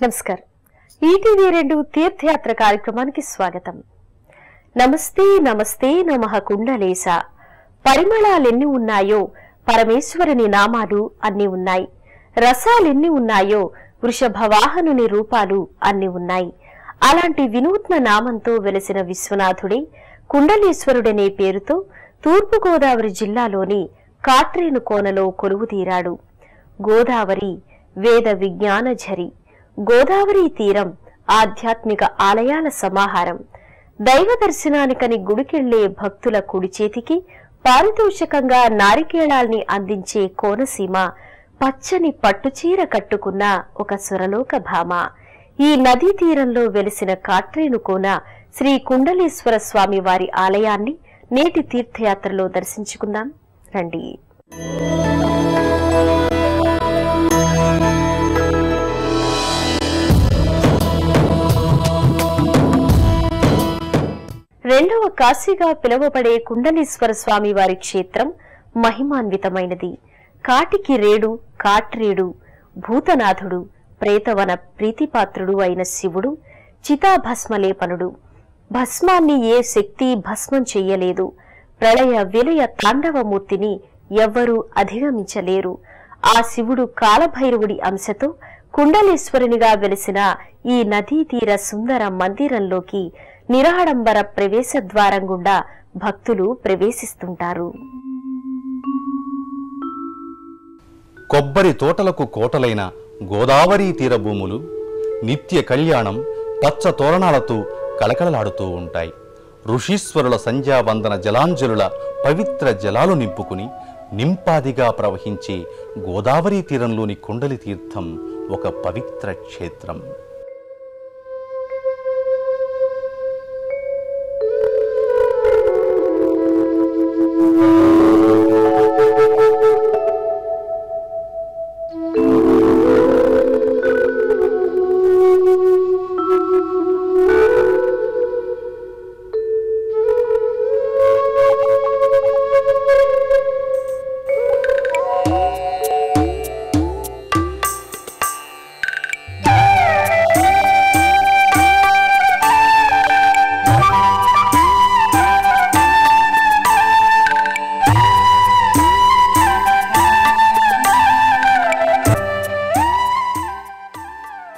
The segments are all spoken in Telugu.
నమస్కారం. ఈటీవీ 2 తీర్థయాత్ర కార్యక్రమానికి స్వాగతం. నమస్తే నమస్తే నమః కుండలేశ. పరిమళాలెన్ని ఉన్నాయో పరమేశ్వరుని నామాలు అన్ని ఉన్నాయి. రసాలెన్ని ఉన్నాయో వృషభవాహనుని రూపాలు అన్ని ఉన్నాయి. అలాంటి వినూత్న నామంతో వెలసిన విశ్వనాథుడే కుండలేశ్వరుడనే పేరుతో తూర్పుగోదావరి జిల్లాలోని కాట్రేను కోనలో కొలువుతీరాడు. గోదావరి వేద విజ్ఞాన ఝరి. గోదావరి తీరం ఆధ్యాత్మిక ఆలయాల సమాహారం. దైవ దర్శనానికని గుడికెళ్లే భక్తుల కుడి చేతికి పారితోషికంగా నారికేళాల్ని అందించే కోనసీమ పచ్చని పట్టుచీర కట్టుకున్న ఒక సురలోక భామ. ఈ నదీ తీరంలో వెలిసిన కాట్రేను కోన శ్రీ కుండలేశ్వర స్వామి వారి ఆలయాన్ని నేటి తీర్థయాత్రలో దర్శించుకుందాం రండి. రెండవ కాశీగా పిలువబడే కుండలేశ్వర స్వామి వారి క్షేత్రం మహిమాన్వితమైనది. కాటికి రేడు, కాట్రేడు, భూతనాథుడు, ప్రేతవన ప్రీతిపాత్రుడు అయిన శివుడు చితాభస్మలేపనుడు. భస్మాన్ని ఏ శక్తి భస్మం చెయ్యలేదు. ప్రళయ విలయ తాండవమూర్తిని ఎవ్వరూ అధిగమించలేరు. ఆ శివుడు కాలభైరవుడి అంశతో కుండలేశ్వరునిగా వెలిసిన ఈ నదీ తీర సుందర మందిరంలోకి నిరాడంబర ప్రవేశ ద్వారం గుండా భక్తులు ప్రవేశిస్తుంటారు. కొబ్బరి తోటలకు కోటలైన గోదావరి తీర భూములు నిత్య కళ్యాణం పచ్చ తోరణాలతో కలకలలాడుతూ ఉంటాయి. ఋషీశ్వరుల సంధ్యావందన జలాంజలుల పవిత్ర జలాలు నింపుకుని నింపాదిగా ప్రవహించే గోదావరి తీరంలోని కుండలి తీర్థం ఒక పవిత్ర క్షేత్రం.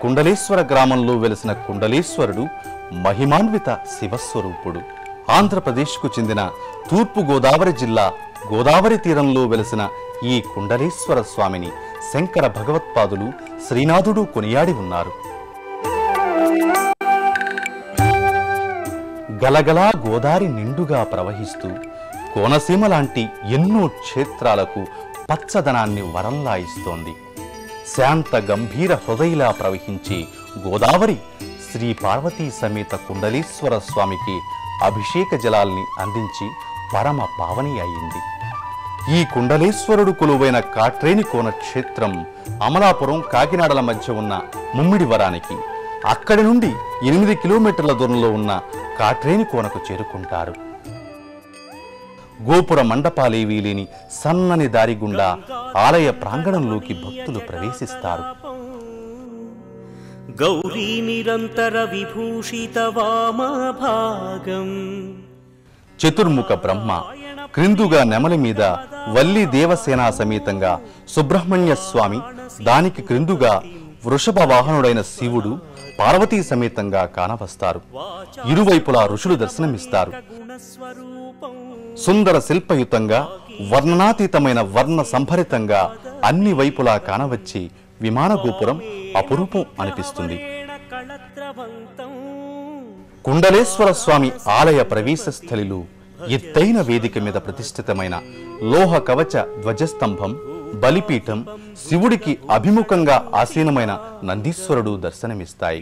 కుండలేశ్వర గ్రామంలో వెలిసిన కుండలేశ్వరుడు మహిమాన్విత శివస్వరూపుడు. ఆంధ్రప్రదేశ్కు చెందిన తూర్పు గోదావరి జిల్లా గోదావరి తీరంలో వెలిసిన ఈ కుండలేశ్వర స్వామిని శంకర భగవత్పాదులు శ్రీనాథుడు కొనియాడి ఉన్నారు. గలగలా గోదావరి నిండుగా ప్రవహిస్తూ కోనసీమ లాంటి ఎన్నో క్షేత్రాలకు పచ్చదనాన్ని వరంలా ఇస్తోంది. శాంత గంభీర హృదయలా ప్రవహించే గోదావరి శ్రీ పార్వతీ సమేత కుండలేశ్వర స్వామికి అభిషేక జలాల్ని అందించి పరమ పావని అయింది. ఈ కుండలేశ్వరుడు కొలువైన కాట్రేని కోన క్షేత్రం అమలాపురం కాకినాడల మధ్య ఉన్న ముమ్మిడివరానికి అక్కడి నుండి 8 కిలోమీటర్ల దూరంలో ఉన్న కాట్రేని కోనకు చేరుకుంటారు. గోపుర మండపాలేవీ లేని సన్నని దారి గుండా ఆలయ ప్రాంగణంలోకి భక్తులు ప్రవేశిస్తారు. గౌరీ నిరంతర విభూషిత వామభాగం. చతుర్ముఖ బ్రహ్మ, క్రిందుగా నెమలి మీద వల్లి దేవసేనా సమేతంగా సుబ్రహ్మణ్య స్వామి, దానికి క్రిందుగా వృషభ వాహనుడైన శివుడు పార్వతీ సమేతంగా కానవస్తారు. ఇరువైపులా ఋషులు దర్శనమిస్తారు. సుందర శిల్పయుతంగా వర్ణనాతీతమైన వర్ణ సంభరితంగా అన్ని వైపులా కానవచ్చి విమాన గోపురం అపురూపం అనిపిస్తుంది. కుండలేశ్వర స్వామి ఆలయ ప్రవేశ స్థలిలో ఎత్తైన వేదిక మీద ప్రతిష్ఠితమైన లోహ కవచ ధ్వజస్తంభం, బలిపీఠం, శివుడికి అభిముఖంగా ఆసీనమైన నందీశ్వరుడు దర్శనమిస్తాయి.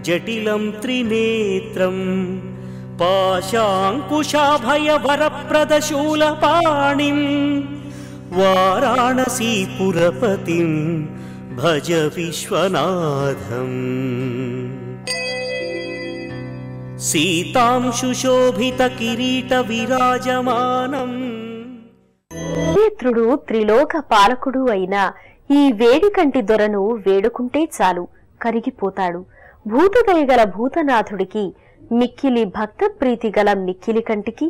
జటిలం త్రినేత్రం పాశాంకుశాభయ వరప్రదశూలపాణిం వారాణసీపురపతిం భజ విశ్వనాథం. సీతాంశుశోభిత కిరీట విరాజమానం. త్రిపుత్రుడు త్రిలోక పాలకుడు అయిన ఈ వేడికంటి దొరను వేడుకుంటే చాలు కరిగిపోతాడు. భూతదయగల భూతనాథుడికి, మిక్కిలి భక్త ప్రీతి గల మిక్కిలి కంటికి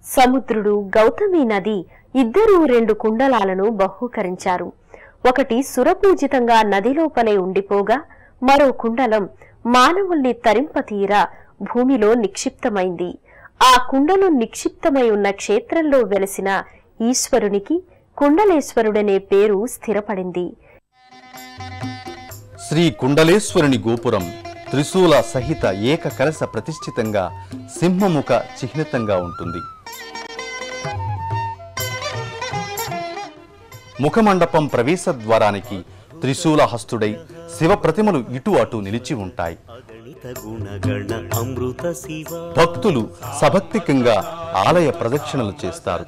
సముద్రుడు, గౌతమి నది ఇద్దరూ 2 కుండలాలను బహూకరించారు. ఒకటి సురపూజితంగా నదిలోపలే ఉండిపోగా, మరో కుండలం మానవుల్ని తరింపతీరా భూమిలో నిక్షిప్తమైంది. ఆ కుండలం నిక్షిప్తమై ఉన్న క్షేత్రంలో వెలసిన ఈశ్వరునికి కుండలేశ్వరుడనే పేరు స్థిరపడింది. శ్రీ కుండలేశ్వరుని గోపురం త్రిశూల సహిత ఏక కలశ ప్రతిష్ఠితంగా సింహముఖ చిహ్నితంగా ఉంటుంది. ముఖమండపం ప్రవేశ ద్వారానికి త్రిశూల హస్తుడై శివ ప్రతిమలు ఇటు అటు నిలిచి ఉంటాయి. భక్తులు సభక్తికంగా ఆలయ ప్రదక్షిణలు చేస్తారు.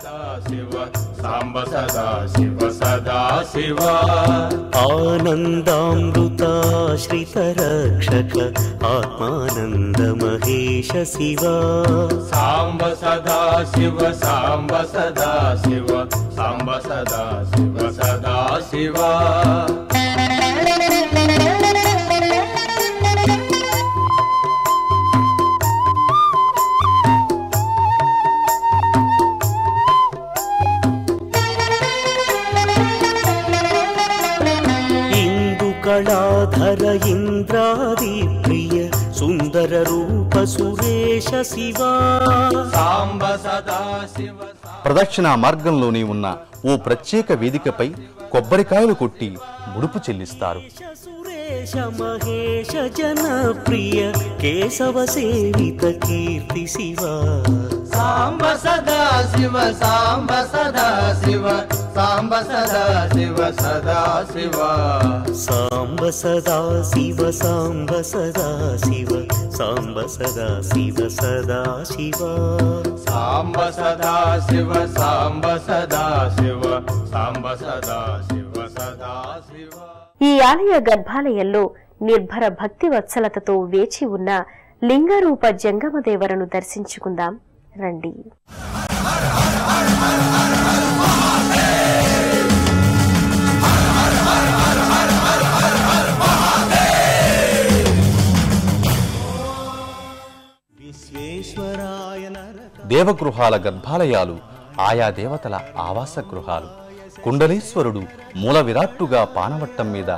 ఆనందామృతాశ్రితరక్షక ఆత్మానంద మహేశ శివ సాంబ సదా శివ సాంబ సదా శివ సాంబ సదా శివ సదా శివ. కళాధర ఇంద్రాది ప్రియ సుందర రూప సురేశ శివ సాంబ సదా శివ. ప్రదక్షిణ మార్గంలోనే ఉన్న ఓ ప్రత్యేక వేదికపై కొబ్బరికాయలు కొట్టి ముడుపు చెల్లిస్తారు. సురేశ మహేశ జనప్రియ కేశవ సేవిత కీర్తి శివ సాంబ సదా శివ సాంబ సదా శివ సాంబ సదా శివ సదా శివ. సాంబ సదా శివ సాంబ సదా శివ సాంబ సదా శివ సదా శివ సాంబ సదా శివ సాంబ సదా శివ సాంబ సదా శివ సదా శివ. ఈ ఆలయ గర్భాలయంలో నిర్భర భక్తి వత్సలతతో వేచి ఉన్న లింగరూప జంగమదేవరను దర్శించుకుందాం రండి. దేవగృహాల గర్భాలయాలు ఆయా దేవతల ఆవాస గృహాలు. కుండలేశ్వరుడు మూల విరాట్టుగా పానవట్టం మీద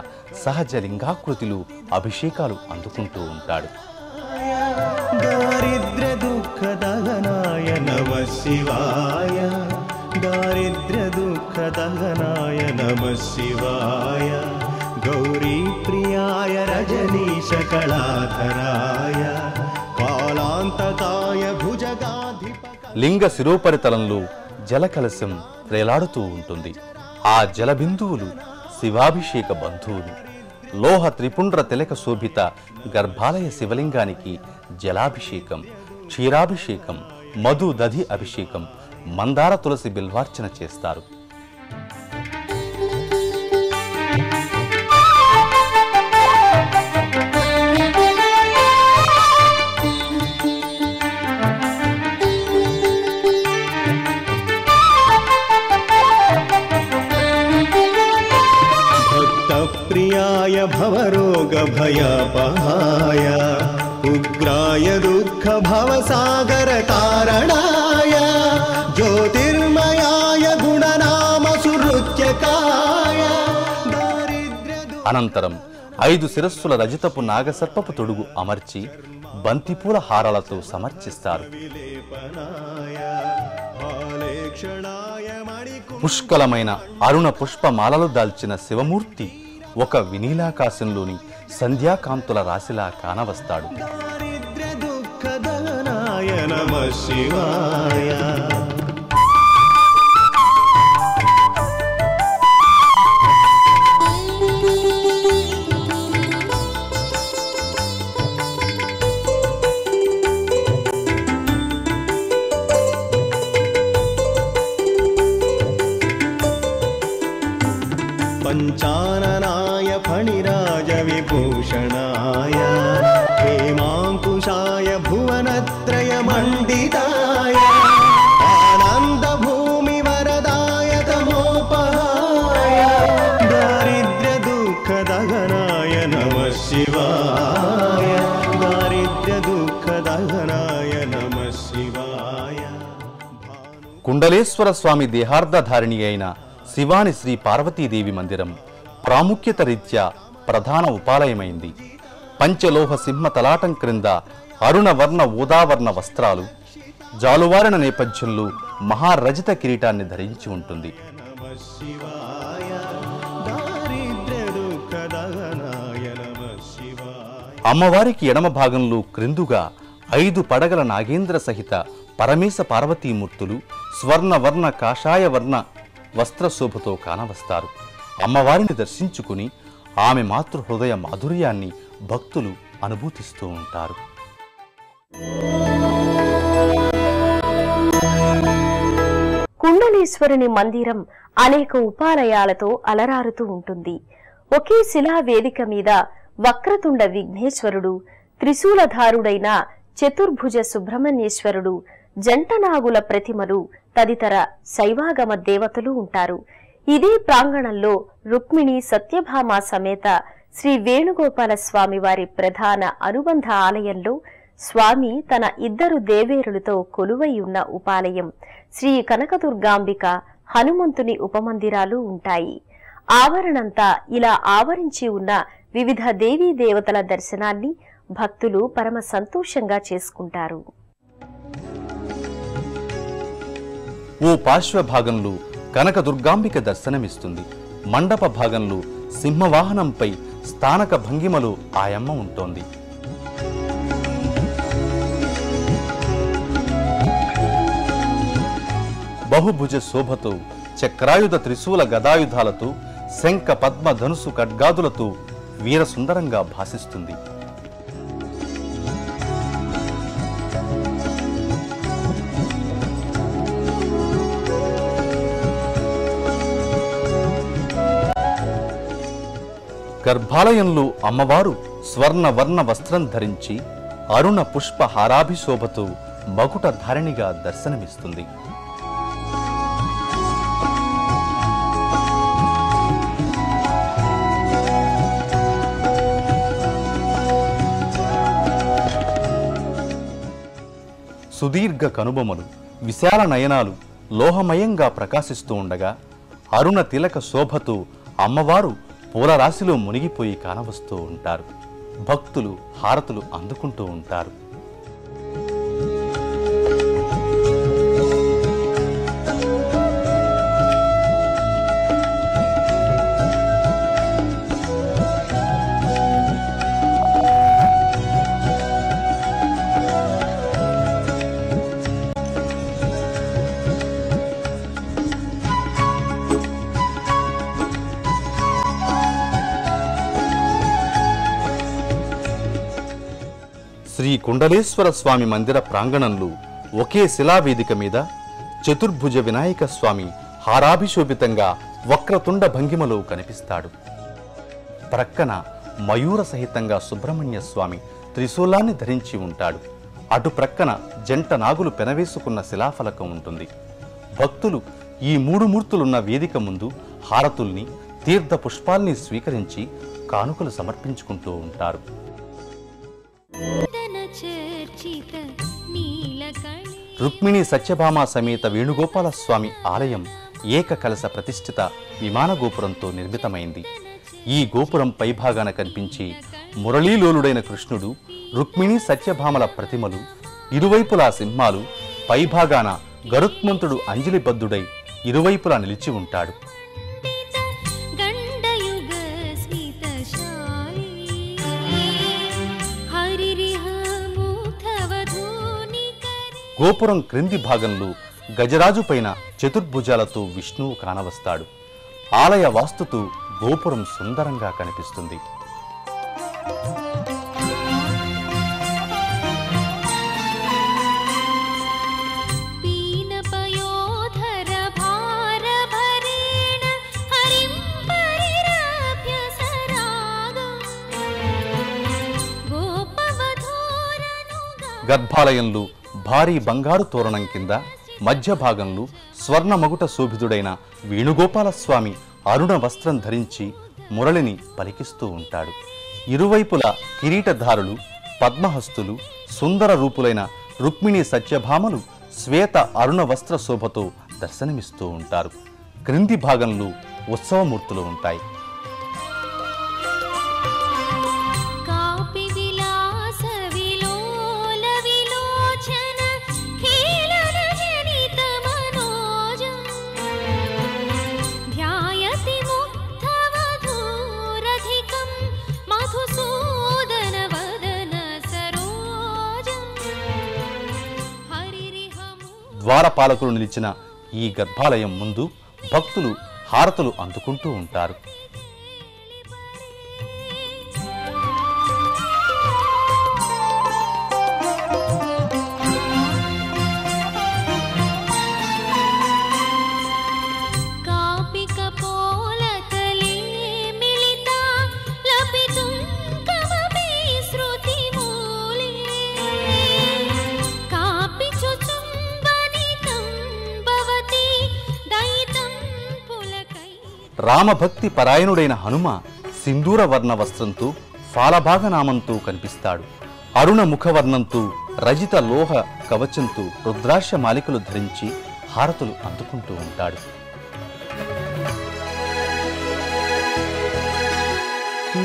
సహజ లింగాకృతిలో అభిషేకాలు అందుకుంటూ ఉంటాడు. దారిద్ర్య దుఃఖ దహనాయ నమః శివాయ దారిద్ర్య దుఃఖ దహనాయ నమః శివాయ గౌరీ ప్రియాయ రజనీశ కళాధరాయ కాలాంతకాయ భుజగాధిప. లింగ శిరోపరితలంలో జలకలశం వేలాడుతూ ఉంటుంది. ఆ జలబిందువులు శివాభిషేక బంధువులు. లోహ త్రిపుండ్ర తిలక శోభిత గర్భాలయ శివలింగానికి జలాభిషేకం, క్షీరాభిషేకం, మధు దధి అభిషేకం, మందార తులసి బిల్వార్చన చేస్తారు. ప్రియాయ భవరోగ భయపహాయ ఉగ్రాయ దుఃఖ భవసాగర తారణాయ జ్యోతిర్మయాయ గుణనామ సునృత్యకాయ. అనంతరం 5 శిరస్సుల రజతపు నాగసర్పపు తొడుగు అమర్చి బంతిపూల హారాలతో సమర్చిస్తారు. పుష్కలమైన అరుణ పుష్పమాలలు దాల్చిన శివమూర్తి ఒక వినీలాకాశంలోని సంధ్యాకాంతుల రాశిలా కానవస్తాడు. దారిద్ర్య దుఃఖ దహనాయ నమః శివాయ. పంచాననాయ ఫణిరాజ విభూషణాయ హేమాంకుశాయ భువనత్రయ మండితాయ ఆనంద భూమి వరదాయ తమోపా కుండలేశ్వర స్వామి దేహార్ధధారిణి అయిన శివాని శ్రీ పార్వతీదేవి మందిరం ప్రాముఖ్యత రీత్యా ప్రధాన ఉపాలయమైంది. పంచలోహ సింహ తలాటం క్రింద అరుణవర్ణ ఊదావర్ణ వస్త్రాలు, జాలువారిన నేపథ్యంలో మహారజిత కిరీటాన్ని ధరించి ఉంటుంది. నమః శివాయ దారిద్ర్య దుఃఖదహనాయ నమః శివాయ. అమ్మవారికి ఎడమ భాగంలో క్రిందుగా 5 పడగల నాగేంద్ర సహిత పరమేశ పార్వతీమూర్తులు స్వర్ణవర్ణ కాషాయ వర్ణ వస్త్రశోభతో కానవస్తారు. అమ్మవారిని దర్శించుకుని ఆమె మాతృహృదయ మాధుర్యాన్ని భక్తులు అనుభూతిస్తూ ఉంటారు. కుండలేశ్వరుని మందిరం అనేక ఉపాలయాలతో అలరారుతూ ఉంటుంది. ఒకే శిలా వేదిక మీద వక్రతుండ విఘ్నేశ్వరుడు, త్రిశూలధారుడైన చతుర్భుజ సుబ్రహ్మణ్యేశ్వరుడు, జంటనాగుల ప్రతిమలు తదితర శైవాగమ దేవతలు ఉంటారు. ఇదే ప్రాంగణంలో రుక్మిణి సత్యభామ సమేత శ్రీ వేణుగోపాల స్వామి వారి ప్రధాన అనుబంధ ఆలయంలో స్వామి తన 2 దేవేరులతో కొలువై ఉన్న ఉపాలయం శ్రీ కనకదుర్గాంబిక హనుమంతుని ఉపమందిరాలు ఉంటాయి. ఆవరణంతా ఇలా ఆవరించి ఉన్న వివిధ దేవీ దేవతల దర్శనాన్ని భక్తులు పరమ సంతోషంగా చేసుకుంటారు. ఓ పార్శ్వ భాగంలో కనకదుర్గాంబిక దర్శనమిస్తుంది. మండప భాగంలో సింహవాహనంపై స్థానక భంగిమలో ఆయమ్మ ఉంటోంది. బహుభుజ శోభతో చక్రాయుధ త్రిశూల గదాయుధాలతో శంఖ పద్మ ధనుసు ఖడ్గాదులతో వీరసుందరంగా భాసిస్తుంది. గర్భాలయంలో అమ్మవారు స్వర్ణవర్ణ వస్త్రం ధరించి అరుణ పుష్ప హారాభిశోభతో మకుట ధారిణిగా దర్శనమిస్తుంది. సుదీర్ఘ కనుబొమలు, విశాల నయనాలు లోహమయంగా ప్రకాశిస్తూ ఉండగా అరుణ తిలక శోభతో అమ్మవారు పూలరాశిలో మునిగిపోయి కానవస్తూ ఉంటారు. భక్తులు హారతులు అందుకుంటూ ఉంటారు. శ్రీ కుండలేశ్వర స్వామి మందిర ప్రాంగణంలో ఒకే శిలావేదిక మీద చతుర్భుజ వినాయక స్వామి హారాభిశోభితంగా వక్రతుండ భంగిమలో కనిపిస్తాడు. ప్రక్కన మయూర సహితంగా సుబ్రహ్మణ్య స్వామి త్రిశూలాన్ని ధరించి ఉంటాడు. అటు ప్రక్కన జంట నాగులు పెనవేసుకున్న శిలాఫలకం ఉంటుంది. భక్తులు ఈ 3 మూర్తులున్న వేదిక ముందు హారతుల్ని, తీర్థ పుష్పాల్ని స్వీకరించి కానుకలు సమర్పించుకుంటూ ఉంటారు. రుక్మిణి సత్యభామ సమేత వేణుగోపాల స్వామి ఆలయం ఏకకలశ ప్రతిష్ఠిత విమాన గోపురంతో నిర్మితమైంది. ఈ గోపురం పైభాగాన కనిపించి మురళీలోలుడైన కృష్ణుడు, రుక్మిణి సత్యభామల ప్రతిమలు, ఇరువైపులా సింహాలు, పైభాగాన గరుత్మంతుడు అంజలిబద్ధుడై ఇరువైపులా నిలిచి ఉంటాడు. గోపురం క్రింది భాగంలో గజరాజు పైన చతుర్భుజాలతో విష్ణువు కానవస్తాడు. ఆలయ వాస్తుతో గోపురం సుందరంగా కనిపిస్తుంది. గర్భాలయంలో భారీ బంగారు తోరణం కింద మధ్య భాగంలో స్వర్ణ మగుట శోభితుడైన వేణుగోపాల స్వామి అరుణ వస్త్రం ధరించి మురళిని పలికిస్తూ ఉంటాడు. ఇరువైపులా కిరీటధారులు, పద్మహస్తులు, సుందర రూపులైన రుక్మిణి సత్యభామలు శ్వేత అరుణ వస్త్ర శోభతో దర్శనమిస్తూ ఉంటారు. క్రింది భాగంలో ఉత్సవమూర్తులు ఉంటాయి. ద్వారపాలకులు నిలిచిన ఈ గర్భాలయం ముందు భక్తులు హారతులు అందుకుంటూ ఉంటారు. రామభక్తి పరాయణుడైన హనుమ సింధూర వర్ణ వస్త్రంతో ఫాలభాగనామంతో కనిపిస్తాడు. అరుణ ముఖవర్ణంతో రజిత లోహ కవచంతో రుద్రాక్ష మాలికలు ధరించి హారతులు అందుకుంటూ ఉంటాడు.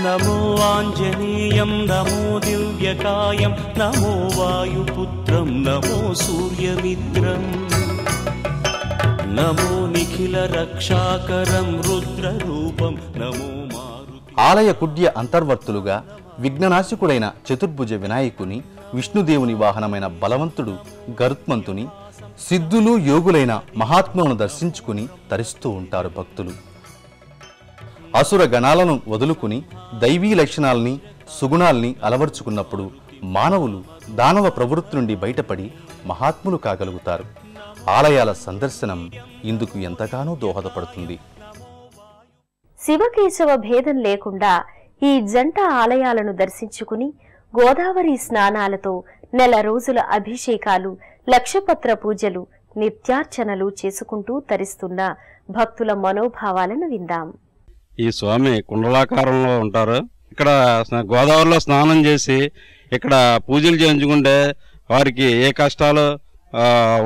నమో ఆంజనేయం నమో దివ్యకాయం నమో వాయుపుత్రం నమో సూర్యమిత్రం నమో నిఖిల రక్షాకరం రుద్రరూపం నమో మారుతి. ఆలయ కుడ్య అంతర్వర్తులుగా విఘ్ననాశకుడైన చతుర్భుజ వినాయకుని, విష్ణుదేవుని వాహనమైన బలవంతుడు గరుత్మంతుని, సిద్ధులు యోగులైన మహాత్ములను దర్శించుకుని తరిస్తూ ఉంటారు భక్తులు. అసుర గణాలను వదులుకుని దైవీ లక్షణాలని సుగుణాల్ని అలవర్చుకున్నప్పుడు మానవులు దానవ ప్రవృత్తి నుండి బయటపడి మహాత్ములు కాగలుగుతారు. ఆలయాల సందర్శనం ఇందుకు ఎంతగానో దోహదపడుతుంది. శివకేశవ భేదం లేకుండా ఈ జంట ఆలయాలను దర్శించుకుని గోదావరి స్నానాలతో నెల రోజుల అభిషేకాలు, లక్షపత్ర పూజలు, నిత్యార్చనలు చేసుకుంటూ తరిస్తున్న భక్తుల మనోభావాలను విందాం. ఈ స్వామి కుండలాకారంలో ఉంటారు. ఇక్కడ గోదావరిలో స్నానం చేసి ఇక్కడ పూజలు చేయించుకుంటే వారికి ఏ కష్టాలు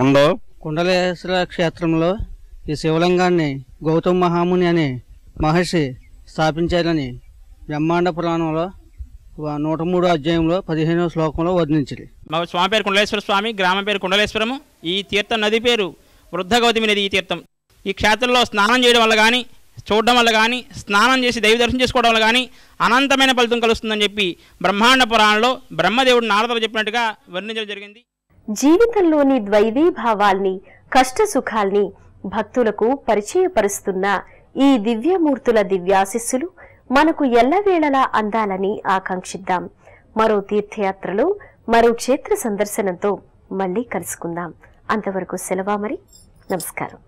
ఉండవు. కుండలేశ్వర క్షేత్రంలో ఈ శివలింగాన్ని గౌతమ మహాముని అనే మహర్షి స్థాపించారని బ్రహ్మాండ పురాణంలో 103 అధ్యాయంలో 15వ శ్లోకంలో వర్ణించింది. మా స్వామి పేరు కుండలేశ్వర స్వామి, గ్రామం పేరు కుండలేశ్వరము. ఈ తీర్థం నది పేరు వృద్ధ గౌతమి నది. ఈ తీర్థం ఈ క్షేత్రంలో స్నానం చేయడం వల్ల కానీ, చూడడం వల్ల కానీ, స్నానం చేసి దైవ దర్శనం చేసుకోవడం వల్ల కానీ అనంతమైన ఫలితం కలుస్తుందని చెప్పి బ్రహ్మాండ పురాణంలో బ్రహ్మదేవుడు నారదుడు చెప్పినట్టుగా వర్ణించడం జరిగింది. జీవితంలోని ద్వైవీ భావాల్ని, కష్ట సుఖాల్ని భక్తులకు పరిచయపరుస్తున్న ఈ దివ్యమూర్తుల దివ్యాశిస్సులు మనకు ఎల్లవేళలా అందాలని ఆకాంక్షిద్దాం. మరో తీర్థయాత్రలో, మరో క్షేత్ర సందర్శనంతో మళ్ళీ కలుసుకుందాం. అంతవరకు సెలవా మరి. నమస్కారం.